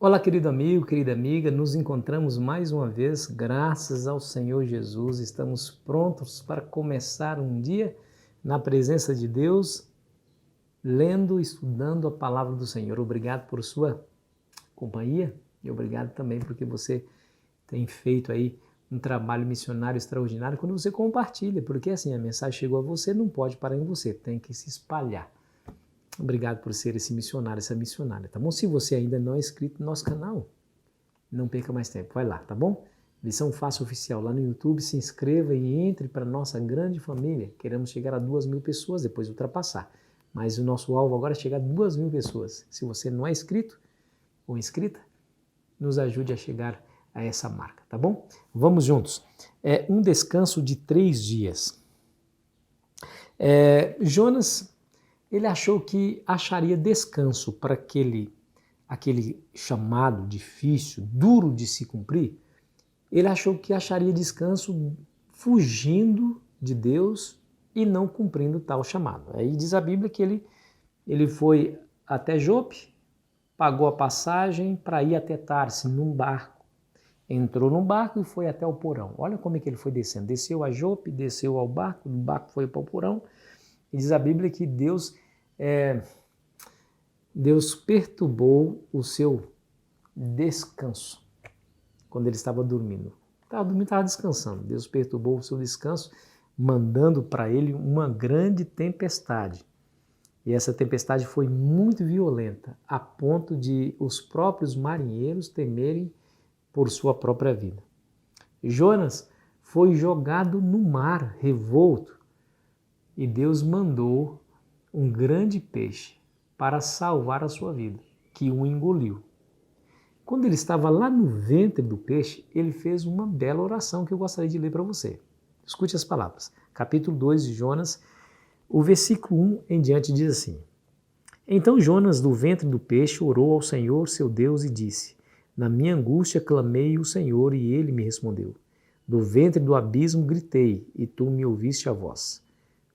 Olá, querido amigo, querida amiga, nos encontramos mais uma vez, graças ao Senhor Jesus. Estamos prontos para começar um dia na presença de Deus, lendo e estudando a palavra do Senhor. Obrigado por sua companhia e obrigado também porque você tem feito aí um trabalho missionário extraordinário quando você compartilha, porque assim, a mensagem chegou a você, não pode parar em você, tem que se espalhar. Obrigado por ser esse missionário, essa missionária, tá bom? Se você ainda não é inscrito no nosso canal, não perca mais tempo, vai lá, tá bom? Lição Fácil Oficial lá no YouTube, se inscreva e entre para a nossa grande família. Queremos chegar a 2.000 pessoas, depois ultrapassar. Mas o nosso alvo agora é chegar a 2.000 pessoas. Se você não é inscrito ou inscrita, nos ajude a chegar a essa marca, tá bom? Vamos juntos. É um descanso de 3 dias. Jonas, ele achou que acharia descanso para aquele chamado difícil, duro de se cumprir. Ele achou que acharia descanso fugindo de Deus e não cumprindo tal chamado. Aí diz a Bíblia que ele foi até Jope, pagou a passagem para ir até Tarse num barco. Entrou no barco e foi até o porão. Olha como é que ele foi descendo. Desceu a Jope, desceu ao barco, do barco foi para o porão. E diz a Bíblia que Deus perturbou o seu descanso quando ele estava dormindo. Estava dormindo, estava descansando. Deus perturbou o seu descanso, mandando para ele uma grande tempestade. E essa tempestade foi muito violenta, a ponto de os próprios marinheiros temerem por sua própria vida. Jonas foi jogado no mar revolto e Deus mandou um grande peixe para salvar a sua vida, que o engoliu. Quando ele estava lá no ventre do peixe, ele fez uma bela oração que eu gostaria de ler para você. Escute as palavras. Capítulo 2 de Jonas, o versículo 1 em diante diz assim: Então Jonas, do ventre do peixe, orou ao Senhor, seu Deus, e disse: Na minha angústia clamei o Senhor, e ele me respondeu. Do ventre do abismo gritei, e tu me ouviste a voz.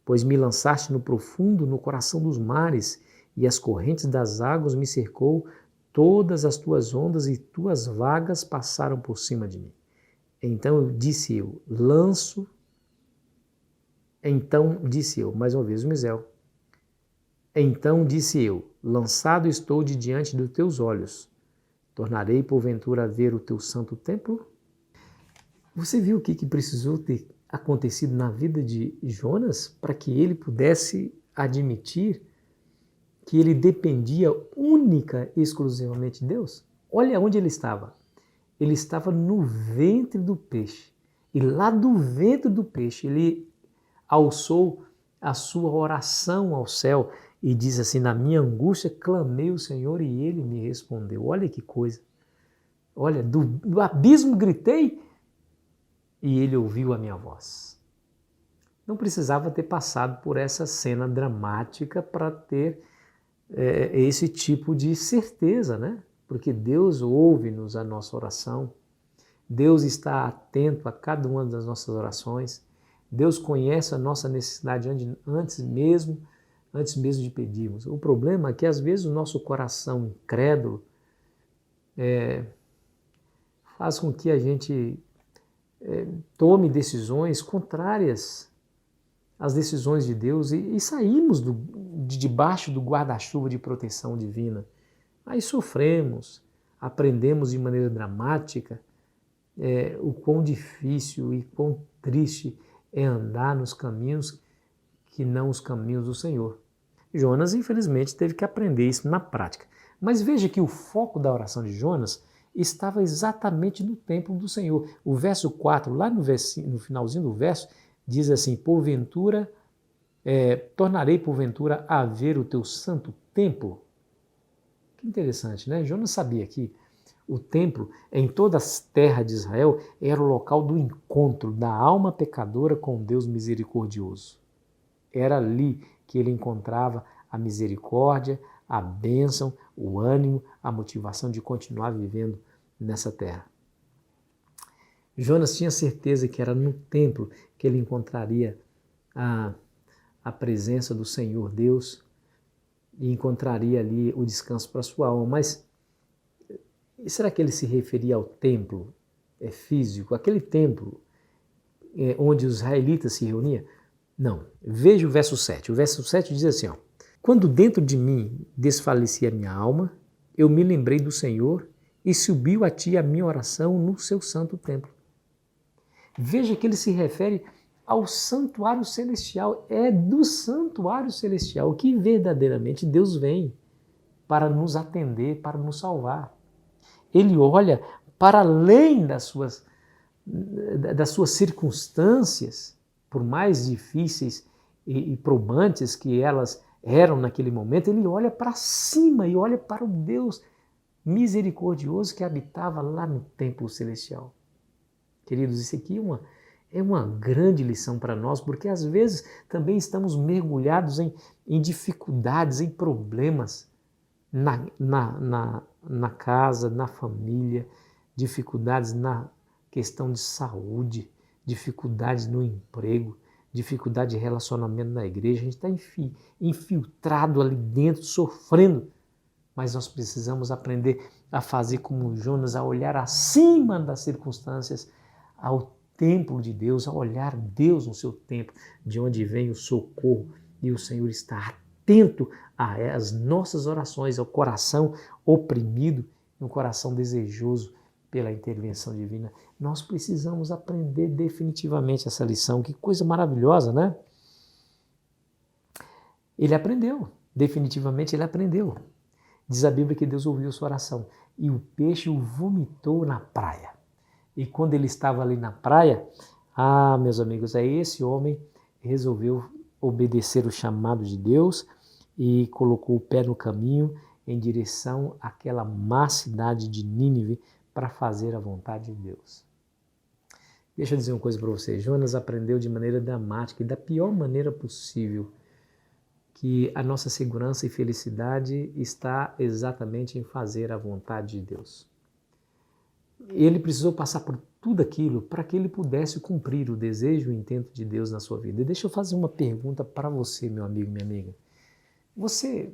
Pois me lançaste no profundo, no coração dos mares, e as correntes das águas me cercou, todas as tuas ondas e tuas vagas passaram por cima de mim. Então disse eu, mais uma vez o Misel. Então disse eu, lançado estou de diante dos teus olhos. Tornarei porventura a ver o teu santo templo? Você viu o que precisou ter acontecido na vida de Jonas para que ele pudesse admitir que ele dependia única e exclusivamente de Deus? Olha onde ele estava. Ele estava no ventre do peixe. E lá do ventre do peixe ele alçou a sua oração ao céu e diz assim: na minha angústia clamei o Senhor e ele me respondeu. Olha que coisa. Olha, do abismo gritei e ele ouviu a minha voz. Não precisava ter passado por essa cena dramática para ter esse tipo de certeza, né? Porque Deus ouve-nos a nossa oração, Deus está atento a cada uma das nossas orações, Deus conhece a nossa necessidade antes mesmo de pedirmos. O problema é que às vezes o nosso coração incrédulo faz com que a gente tome decisões contrárias às decisões de Deus e saímos de debaixo do guarda-chuva de proteção divina. Aí sofremos, aprendemos de maneira dramática o quão difícil e quão triste é andar nos caminhos que não os caminhos do Senhor. Jonas, infelizmente, teve que aprender isso na prática. Mas veja que o foco da oração de Jonas estava exatamente no templo do Senhor. O verso 4, lá no finalzinho do verso, diz assim: porventura, tornarei porventura a ver o teu santo templo. Que interessante, né? Jonas sabia que o templo, em toda a terra de Israel, era o local do encontro da alma pecadora com Deus misericordioso. Era ali que ele encontrava a misericórdia, a bênção, o ânimo, a motivação de continuar vivendo nessa terra. Jonas tinha certeza que era no templo que ele encontraria a presença do Senhor Deus e encontraria ali o descanso para sua alma. Mas E será que ele se referia ao templo físico, aquele templo onde os israelitas se reuniam? Não. Veja o verso 7. O verso 7 diz assim, ó: quando dentro de mim desfalecia a minha alma, eu me lembrei do Senhor e subiu a ti a minha oração no seu santo templo. Veja que ele se refere ao santuário celestial. É do santuário celestial que verdadeiramente Deus vem para nos atender, para nos salvar. Ele olha para além das suas circunstâncias, por mais difíceis e probantes que elas eram naquele momento, ele olha para cima e olha para o Deus misericordioso que habitava lá no templo celestial. Queridos, isso aqui é uma grande lição para nós, porque às vezes também estamos mergulhados em dificuldades, em problemas na casa, na família, dificuldades na questão de saúde, dificuldades no emprego, dificuldade de relacionamento na igreja. A gente está infiltrado ali dentro, sofrendo, mas nós precisamos aprender a fazer como Jonas, a olhar acima das circunstâncias, ao templo de Deus, a olhar Deus no seu templo, de onde vem o socorro, e o Senhor está atento às nossas orações, ao coração oprimido, um coração desejoso pela intervenção divina. Nós precisamos aprender definitivamente essa lição. Que coisa maravilhosa, né? Ele aprendeu, definitivamente ele aprendeu. Diz a Bíblia que Deus ouviu sua oração e o peixe o vomitou na praia. E quando ele estava ali na praia, meus amigos, aí esse homem resolveu obedecer o chamado de Deus e colocou o pé no caminho em direção àquela má cidade de Nínive para fazer a vontade de Deus. Deixa eu dizer uma coisa para você. Jonas aprendeu de maneira dramática e da pior maneira possível que a nossa segurança e felicidade está exatamente em fazer a vontade de Deus. Ele precisou passar por tudo aquilo para que ele pudesse cumprir o desejo e o intento de Deus na sua vida. E deixa eu fazer uma pergunta para você, meu amigo, minha amiga. Você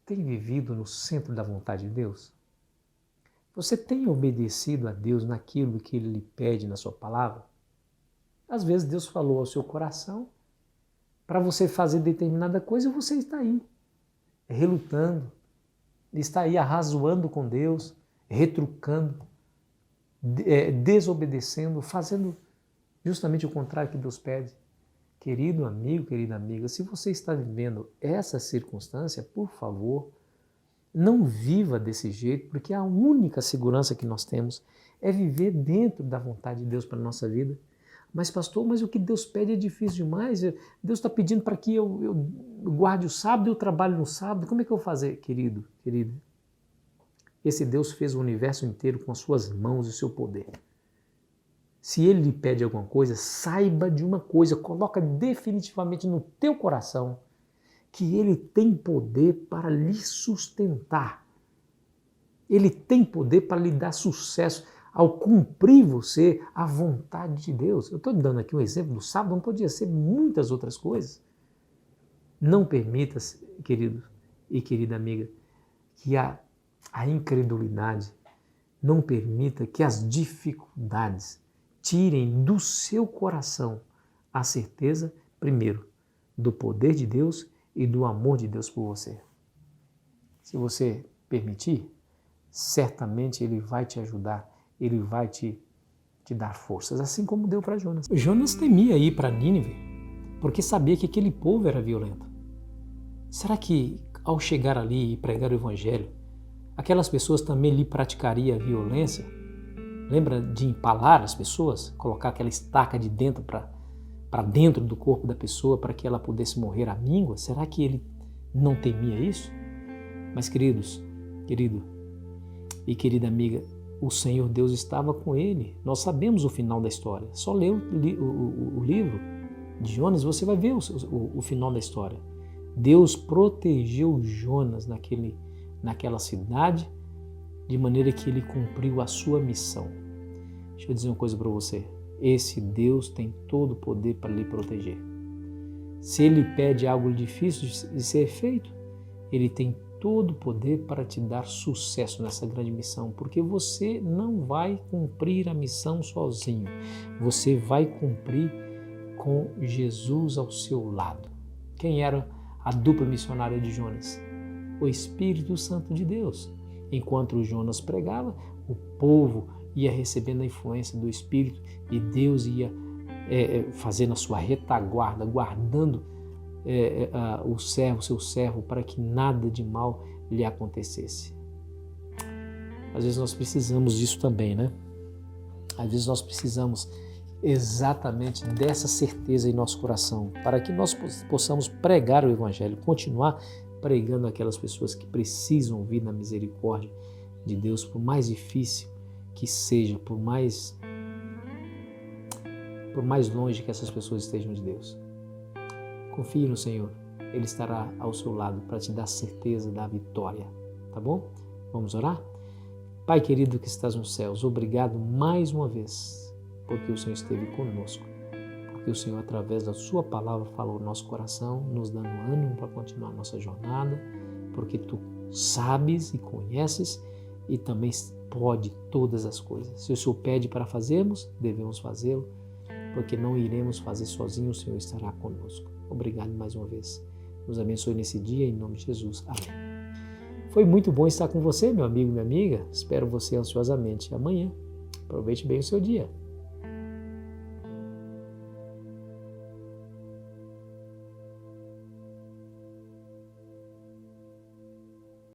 tem vivido no centro da vontade de Deus? Você tem obedecido a Deus naquilo que Ele lhe pede na sua palavra? Às vezes Deus falou ao seu coração para você fazer determinada coisa e você está aí, relutando, está aí arrazoando com Deus, retrucando, desobedecendo, fazendo justamente o contrário que Deus pede. Querido amigo, querida amiga, se você está vivendo essa circunstância, por favor, não viva desse jeito, porque a única segurança que nós temos é viver dentro da vontade de Deus para a nossa vida. Mas pastor, mas o que Deus pede é difícil demais, Deus está pedindo para que eu guarde o sábado e eu trabalho no sábado, como é que eu vou fazer? Querido, querida, esse Deus fez o universo inteiro com as suas mãos e o seu poder. Se Ele lhe pede alguma coisa, saiba de uma coisa, coloca definitivamente no teu coração que Ele tem poder para lhe sustentar. Ele tem poder para lhe dar sucesso ao cumprir você a vontade de Deus. Eu estou dando aqui um exemplo do sábado, não podia ser muitas outras coisas. Não permita, querido e querida amiga, que a incredulidade, não permita que as dificuldades tirem do seu coração a certeza, primeiro, do poder de Deus e do amor de Deus por você. Se você permitir, certamente Ele vai te ajudar, Ele vai te dar forças, assim como deu para Jonas. Jonas temia ir para Nínive, porque sabia que aquele povo era violento. Será que ao chegar ali e pregar o Evangelho, aquelas pessoas também lhe praticariam violência? Lembra de empalar as pessoas? Colocar aquela estaca de dentro para dentro do corpo da pessoa para que ela pudesse morrer à míngua? Será que ele não temia isso? Mas querido e querida amiga, o Senhor Deus estava com ele. Nós sabemos o final da história. Só lê o livro de Jonas, você vai ver o final da história. Deus protegeu Jonas naquela cidade, de maneira que ele cumpriu a sua missão. Deixa eu dizer uma coisa para você. Esse Deus tem todo o poder para lhe proteger. Se Ele pede algo difícil de ser feito, Ele tem todo o poder para te dar sucesso nessa grande missão, porque você não vai cumprir a missão sozinho, você vai cumprir com Jesus ao seu lado. Quem era a dupla missionária de Jonas? O Espírito Santo de Deus. Enquanto Jonas pregava, o povo ia recebendo a influência do Espírito e Deus ia fazendo a sua retaguarda, guardando o seu servo, para que nada de mal lhe acontecesse. Às vezes nós precisamos disso também, né? Às vezes nós precisamos exatamente dessa certeza em nosso coração, para que nós possamos pregar o Evangelho, continuar pregando aquelas pessoas que precisam ouvir na misericórdia de Deus, por mais difícil que seja, por mais longe que essas pessoas estejam de Deus. Confie no Senhor, Ele estará ao seu lado para te dar certeza da vitória, tá bom? Vamos orar? Pai querido que estás nos céus, obrigado mais uma vez, porque o Senhor esteve conosco, porque o Senhor, através da sua palavra, falou no nosso coração, nos dando ânimo para continuar a nossa jornada, porque tu sabes e conheces e também pode todas as coisas. Se o Senhor pede para fazermos, devemos fazê-lo, porque não iremos fazer sozinhos, o Senhor estará conosco. Obrigado mais uma vez. Nos abençoe nesse dia, em nome de Jesus. Amém. Foi muito bom estar com você, meu amigo e minha amiga. Espero você ansiosamente amanhã. Aproveite bem o seu dia.